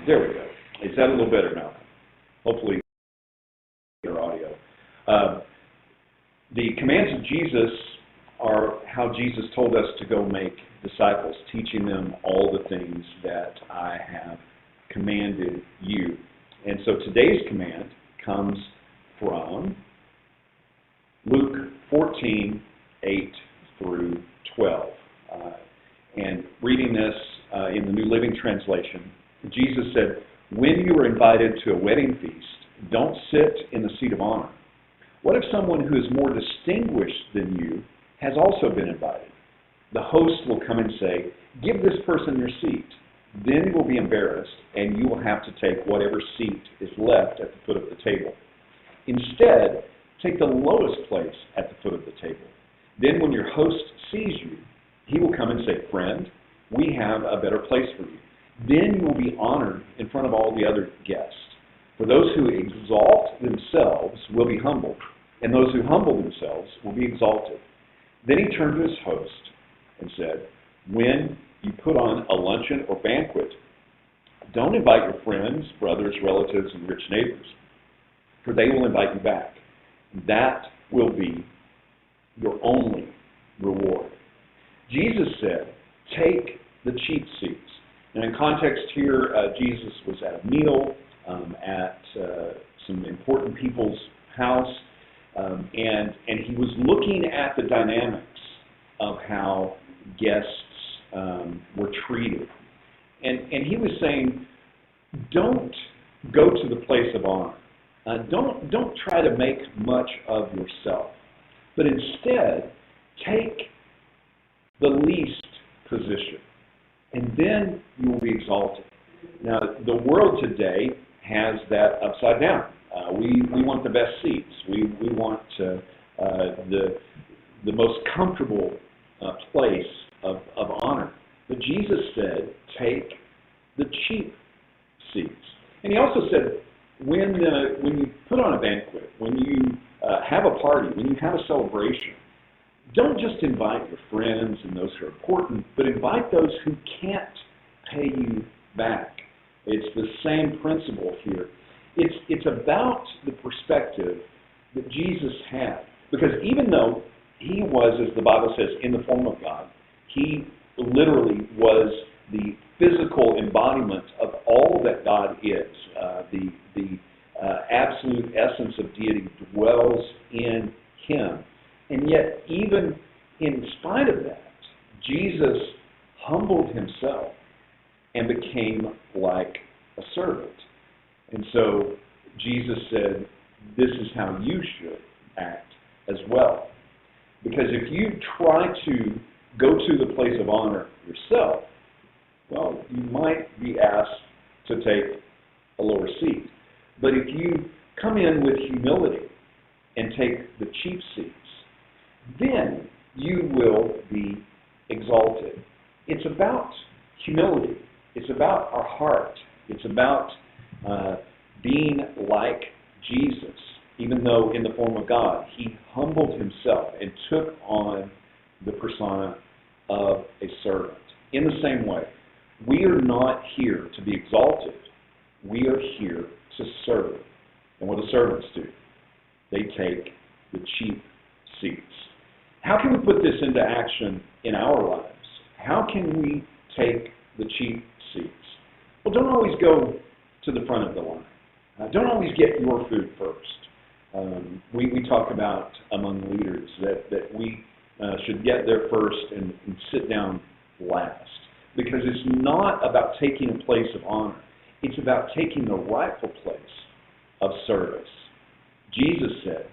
There we go. Is that a little better now? Hopefully, your audio. The commands of Jesus are how Jesus told us to go make disciples, teaching them all the things that I have commanded you. And so today's command comes from Luke 14, 8 through 12. And reading this in the New Living Translation, Jesus said, "When you are invited to a wedding feast, don't sit in the seat of honor. What if someone who is more distinguished than you has also been invited? The host will come and say, 'Give this person your seat.' Then you will be embarrassed, and you will have to take whatever seat is left at the foot of the table. Instead, take the lowest place at the foot of the table. Then when your host sees you, he will come and say, 'Friend, we have a better place for you.' Then you will be honored in front of all the other guests. For those who exalt themselves will be humbled, and those who humble themselves will be exalted." Then he turned to his host and said, "When you put on a luncheon or banquet, don't invite your friends, brothers, relatives, and rich neighbors, for they will invite you back. That will be your only reward." Jesus said, "Take the cheap seats." And in context here, Jesus was at a meal at some important people's house, and he was looking at the dynamics of how guests were treated. And he was saying, don't go to the place of honor. Don't try to make much of yourself, but instead take the least position, and then you will be exalted. Now, the world today has that upside down. We want the best seats. We want the most comfortable place of honor. But Jesus said, take the cheap seats. And he also said, when you put on a banquet, when you have a party, when you have a celebration, don't just invite your friends and those who are important, but invite those who can't pay you back. It's the same principle here. It's about the perspective that Jesus had. Because even though he was, as the Bible says, in the form of God, he literally was the physical embodiment of all that God is. The absolute essence of deity dwells in him. And yet, even in spite of that, Jesus humbled himself and became like a servant. And so Jesus said, this is how you should act as well. Because if you try to go to the place of honor yourself, well, you might be asked to take a lower seat. But if you come in with humility and take the cheap seats, then you will be exalted. It's about humility. It's about our heart. It's about being like Jesus. Even though in the form of God, he humbled himself and took on the persona of a servant. In the same way, we are not here to be exalted. We are here to serve. And what do servants do? They take the cheap seats. How can we put this into action in our lives? How can we take the cheap seats? Well, don't always go to the front of the line. Don't always get your food first. We talk about among leaders that we should get there first and sit down last. Because it's not about taking a place of honor. It's about taking the rightful place of service. Jesus said,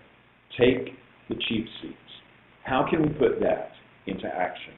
take the cheap seats. How can we put that into action?